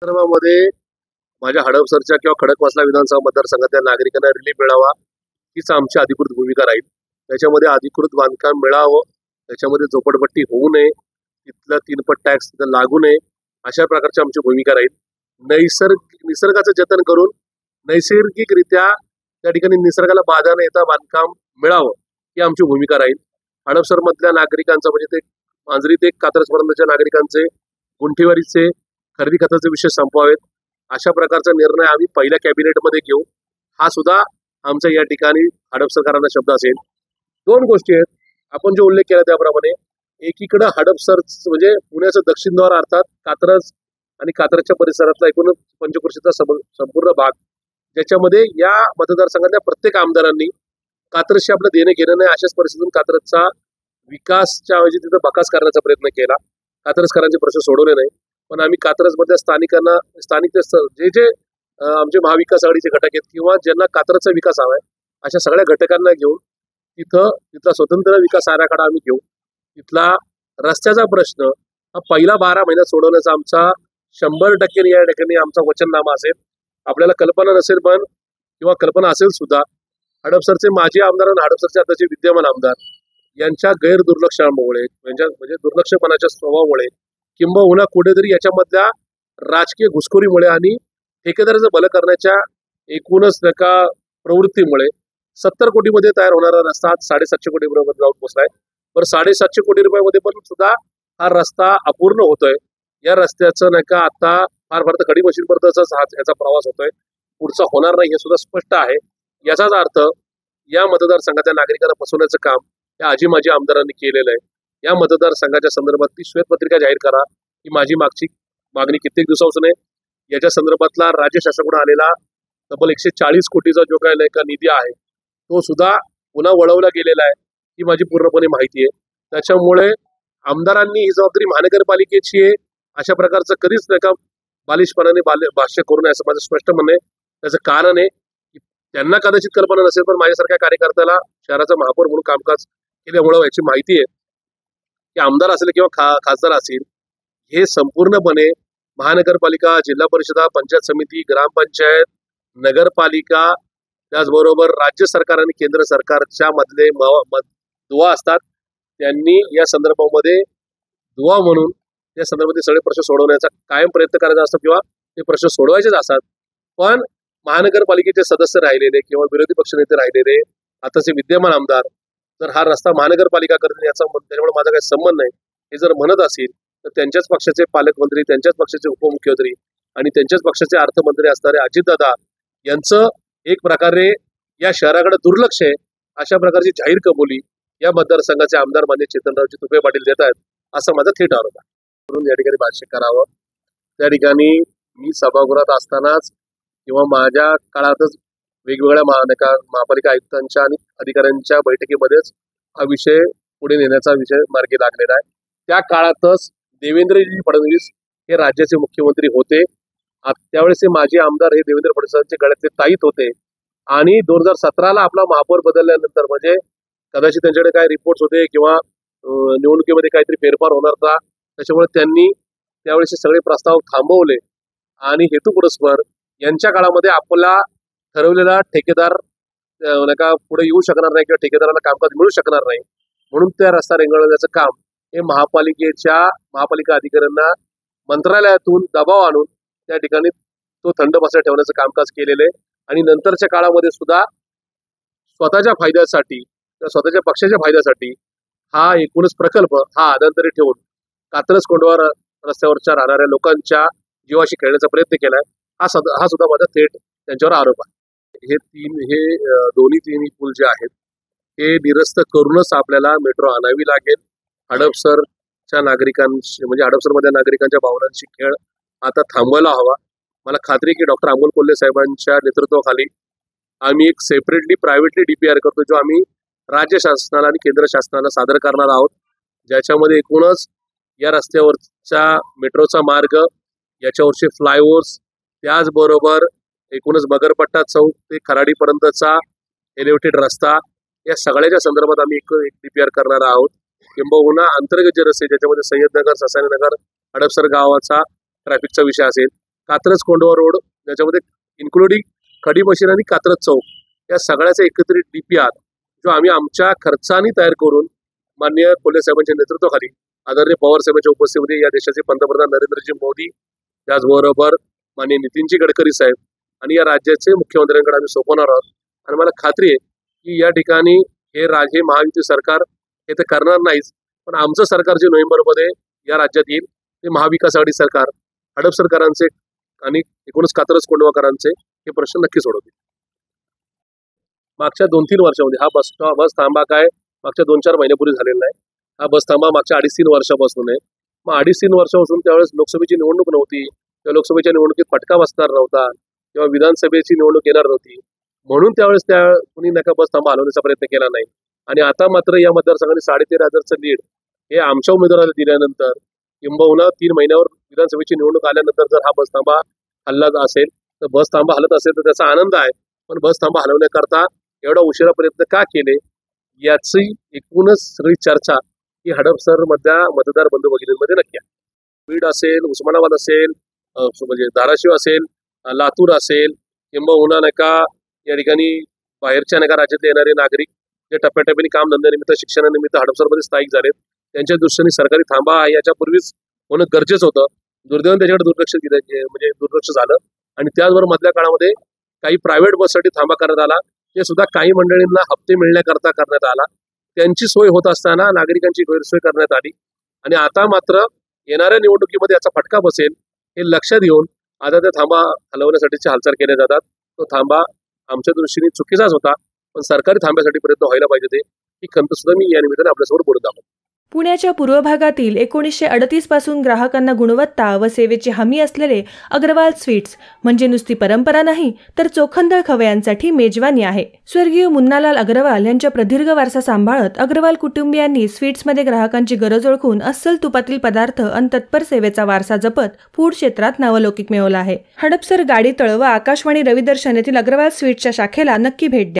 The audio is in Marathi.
संदर्भामध्ये माझ्या हडपसरच्या किंवा खडकवासला विधानसभा मतदारसंघातल्या नागरिकांना रिलीफ मिळावा हीच आमची अधिकृत भूमिका राहील। त्याच्यामध्ये अधिकृत बांधकाम मिळावं, त्याच्यामध्ये झोपडपट्टी होऊ नये, तिथला 3पट टॅक्स तिथं लागू नये, अशा प्रकारची आमची भूमिका राहील। निसर्गाचं जतन करून नैसर्गिकरित्या त्या ठिकाणी निसर्गाला बाधा न येता बांधकाम मिळावं ही आमची भूमिका राहील। हडपसर मधल्या नागरिकांचा म्हणजे ते मांजरी ते कात्रजपर्यंतच्या नागरिकांचे गुंठेवारीचे खरेदी खताचे विषय संपवावेत अशा प्रकारचा निर्णय आम्ही पहिल्या कॅबिनेटमध्ये घेऊ। हा सुद्धा आमचा या ठिकाणी हडपसरकरांना शब्द असेल। दोन गोष्टी आहेत, आपण जो उल्लेख केला त्याप्रमाणे एकीकडे हडपसर म्हणजे पुण्याचं दक्षिण द्वार अर्थात कात्रज आणि कात्रजच्या परिसरातला एकूण पंचक्रोशीचा संपूर्ण भाग, ज्याच्यामध्ये या मतदारसंघातल्या प्रत्येक आमदारांनी कात्रजशी आपलं देणं घेणं नाही अशाच परिस्थितीतून कात्रजचा विकासच्या ऐवजी तिथं बकास करण्याचा प्रयत्न केला। कात्रजकरांचे प्रश्न सोडवले नाही, पण आम्ही कात्रजमधल्या स्थानिक जे आमचे महाविकास आघाडीचे घटक आहेत किंवा ज्यांना कात्रजचा विकास हवाय अशा सगळ्या घटकांना घेऊन तिथला स्वतंत्र विकास आराखडा आम्ही घेऊ। तिथला रस्त्याचा प्रश्न हा पहिला 12 महिन्यात सोडवण्याचा आमचा 100% या ठिकाणी आमचा वचननामा असेल। आपल्याला कल्पना नसेल पण किंवा कल्पना असेल सुद्धा, हडपसरचे माजी आमदार आणि हडपसरचे आताचे विद्यमान आमदार यांच्या गैरदुर्लक्षामुळे म्हणजे दुर्लक्षपणाच्या स्वभावामुळे किंबहुना कुठेतरी याच्यामधल्या राजकीय घुसखोरीमुळे आणि ठेकेदाराचं भलं करण्याच्या एकूणच एका प्रवृत्तीमुळे 70 कोटीमध्ये तयार होणारा रस्ता 750 कोटी रुपयामध्ये जाऊन पोहोचलाय। पण 750 कोटी रुपयामध्ये पण सुद्धा हा रस्ता अपूर्ण होतोय। या रस्त्याचं नाही का आता फार तर खडी मशीनपर्यंतच याचा प्रवास होतोय, पुढचा होणार नाही हे सुद्धा स्पष्ट आहे। याचाच अर्थ या मतदारसंघाच्या नागरिकांना फसवण्याचं काम या आजी माजी आमदारांनी केलेलं आहे। या मतदारसंघाच्या संदर्भात ती श्वेतपत्रिका जाहीर करा ही माझी मागणी कित्येक दिवसापासून आहे। याच्या संदर्भातला राज्य शासनाकडून आलेला तब्बल 140 कोटीचा जो काय नाही का निधी आहे तो सुद्धा पुन्हा वळवला गेलेला आहे ही माझी पूर्णपणे माहिती आहे। त्याच्यामुळे आमदारांनी ही जबाबदारी महानगरपालिकेची आहे अशा प्रकारचं कधीच नाही का बालिशपणाने भाष्य करू नये असं माझं स्पष्ट म्हणणं आहे। त्याचं कारण आहे की त्यांना कदाचित कल्पना नसेल पण माझ्यासारख्या कार्यकर्त्याला शहराचा महापौर म्हणून कामकाज केल्यामुळे याची माहिती आहे की आमदार असेल किंवा खासदार असेल हे संपूर्णपणे महानगरपालिका, जिल्हा परिषदा, पंचायत समिती, ग्रामपंचायत, नगरपालिका, त्याचबरोबर राज्य सरकार आणि केंद्र सरकारच्या मधले दुवा असतात। त्यांनी या संदर्भामध्ये दुवा म्हणून या संदर्भातील सगळे प्रश्न सोडवण्याचा कायम प्रयत्न करायचा असतो किंवा ते प्रश्न सोडवायचेच असतात। पण महानगरपालिकेचे सदस्य राहिलेले किंवा विरोधी पक्षनेते राहिलेले आताचे विद्यमान आमदार जर हा रस्ता महानगरपालिका करतील त्याच्यामुळे माझा काही संबंध नाही हे जर म्हणत असेल तर त्यांच्याच पक्षाचे पालकमंत्री, त्यांच्याच पक्षाचे उपमुख्यमंत्री आणि त्यांच्याच पक्षाचे अर्थमंत्री असणारे अजितदादा यांचं एक प्रकारे या शहराकडे दुर्लक्ष आहे अशा प्रकारची जाहीर कबुली या मतदारसंघाचे आमदार मान्य चेतनरावजी तुपे पाटील देत आहेत असा माझा थेट आरोप आहे। म्हणून या ठिकाणी भाष्य करावं, त्या ठिकाणी मी सभागृहात असतानाच किंवा माझ्या काळातच वेगवेगळ्या महापालिका आयुक्तांच्या आणि अधिकाऱ्यांच्या बैठकीमध्येच हा विषय पुढे नेण्याचा विषय मार्गी लागलेला आहे। त्या काळातच देवेंद्रजी फडणवीस हे राज्याचे मुख्यमंत्री होते। त्यावेळेस हे माजी आमदार हे देवेंद्र फडणवीसांचे गळ्यातले ताईत होते आणि 2017ला आपला महापौर बदलल्यानंतर म्हणजे कदाचित त्यांच्याकडे काय रिपोर्ट्स होते किंवा निवडणुकीमध्ये काहीतरी फेरफार होणार होता, त्याच्यामुळे त्यांनी त्यावेळेस सगळे प्रस्ताव थांबवले आणि हेतुपुरस्पर यांच्या काळामध्ये आपला ठरवलेला ठेकेदार पुढे येऊ शकणार नाही किंवा ठेकेदाराला कामकाज मिळू शकणार नाही म्हणून त्या रस्ता रेंगाळण्याचं काम हे महापालिका अधिकाऱ्यांना मंत्रालयातून दबाव आणून त्या ठिकाणी तो थंड बसायला ठेवण्याचं कामकाज केलेलं आहे। आणि नंतरच्या काळामध्ये सुद्धा स्वतःच्या फायद्यासाठी स्वतःच्या पक्षाच्या फायद्यासाठी हा एकूणच प्रकल्प हा आदंतरी ठेवून कात्रज कोंढवा रस्त्यावरच्या राहणाऱ्या लोकांच्या जीवाशी खेळण्याचा प्रयत्न केलाय हा सुद्धा माझा थेट त्यांच्यावर आरोप आहे। हे दोन्ही तिन्ही पूल जे आहेत हे निरस्त करूनच आपल्याला मेट्रो आणावी लागेल। हडपसरच्या नागरिकांशी म्हणजे हडपसरमधल्या नागरिकांच्या भावनांशी खेळ आता थांबवायला हवा। मला खात्री की डॉक्टर अमोल कोल्हे साहेबांच्या नेतृत्वाखाली आम्ही एक सेपरेटली प्रायव्हेटली DPR करतो जो आम्ही राज्य शासनाला आणि केंद्र शासनाला सादर करणार आहोत, ज्याच्यामध्ये एकूणच या रस्त्यावरचा मेट्रोचा मार्ग, याच्यावरचे फ्लायओव्हर्स, त्याचबरोबर एकूणच बगरपट्टा चौक ते खराडीपर्यंतचा एलिव्हेटेड रस्ता या सगळ्याच्या संदर्भात आम्ही एक DPR करणार आहोत। किंबहुना अंतर्गत जे रस्ते ज्याच्यामध्ये सय्यदनगर, ससानीनगर, हडपसर गावाचा ट्रॅफिकचा विषय असेल, कात्रज कोंडवा रोड, ज्याच्यामध्ये इन्क्लुडिंग खडी मशीन आणि कात्रज चौक या सगळ्याचा एकत्रित DPR जो आम्ही आमच्या खर्चाने तयार करून माननीय कोल्हे साहेबांच्या नेतृत्वाखाली आदरणीय पवार साहेबांच्या उपस्थितीमध्ये या देशाचे पंतप्रधान नरेंद्रजी मोदी, त्याचबरोबर माननीय नितीनजी गडकरी साहेब आणि या राज्याचे मुख्यमंत्र्यांकडे आम्ही सोपवणार आहोत. आणि मला खात्री आहे की या ठिकाणी हे महायुती सरकार हे तर करणार नाहीच, पण आमचं सरकार जे नोव्हेंबरमध्ये या राज्यात येईल ते महाविकास आघाडी सरकार हडपसरकरांचे आणि एकूणच कात्रज कोंडवाकरांचे हे प्रश्न नक्की सोडवतील. मागच्या 2-3 वर्षामध्ये हा बस थांबा काय मागच्या 2-4 महिन्यापूर्वी झालेला नाही. हा बस थांबा मागच्या 2.5-3 वर्षापासून आहे. मग 2.5-3 वर्षापासून त्यावेळेस लोकसभेची निवडणूक नव्हती, त्या लोकसभेच्या निवडणुकीत फटका बसणार नव्हता, किंवा विधानसभेची निवडणूक येणार नव्हती, म्हणून त्यावेळेस कुणी नका बस थांबा हलवण्याचा प्रयत्न केला नाही. आणि आता मात्र या मतदारसंघाने 13,500चं लीड हे आमच्या उमेदवाराला दिल्यानंतर, किंबहुना 3 महिन्यावर विधानसभेची निवडणूक आल्यानंतर जर हा बस थांबा हल्ला असेल, तर बस थांबा हलत असेल तर त्याचा आनंद आहे. पण बस थांबा हलवण्याकरता एवढा उशिरा प्रयत्न का केले याची एकूणच सगळी चर्चा ही हडपसर मधल्या मतदार बंधू भगिनींमध्ये नक्की आहे. बीड असेल, उस्मानाबाद असेल, म्हणजे धाराशिव असेल, लातूर असेल, किंबहुना नका या ठिकाणी बाहेरच्या नका राज्यात येणारे नागरिक जे टप्प्याटप्प्याने काम धंद्यानिमित्त शिक्षणानिमित्त हडपसरमध्ये स्थायिक झालेत, त्यांच्या दृष्टीने सरकारी थांबा याच्यापूर्वीच होणं गरजेचं होतं. दुर्दैवाने त्याच्याकडे दुर्लक्ष झालं. आणि त्याचबरोबर मधल्या काळामध्ये काही प्रायव्हेट बससाठी थांबा करण्यात आला, ते सुद्धा काही मंडळींना हप्ते मिळण्याकरता करण्यात आला. त्यांची सोय होत असताना नागरिकांची गैरसोय करण्यात आली. आणि आता मात्र येणाऱ्या निवडणुकीमध्ये याचा फटका बसेल हे लक्षात घेऊन आता त्या थांबा हलवण्यासाठीची हालचाल केल्या जातात. तो थांबा आमच्या दृष्टीने चुकीचाच होता, पण सरकारी थांब्यासाठी प्रयत्न व्हायला पाहिजे ही खंत सुद्धा मी या निमित्ताने आपल्यासमोर बोलत आहोत. पुण्याच्या पूर्व भागातील 1938 पासून ग्राहकांना गुणवत्ता व सेवेची हमी असलेले अग्रवाल स्वीट्स म्हणजे नुसती परंपरा नाही तर चोखंदळ खवयांसाठी मेजवानी आहे. स्वर्गीय मुन्नालाल अग्रवाल यांच्या प्रदीर्घ वारसा सांभाळत अग्रवाल कुटुंबियांनी स्वीट्समध्ये ग्राहकांची गरज ओळखून अस्सल तुपातील पदार्थ आणि तत्पर सेवेचा वारसा जपत फूड क्षेत्रात नावलौकिक मिळवला आहे. हडपसर गाडीतळ व आकाशवाणी रविदर्शन येथील अग्रवाल स्वीट्सच्या शाखेला नक्की भेट द्या.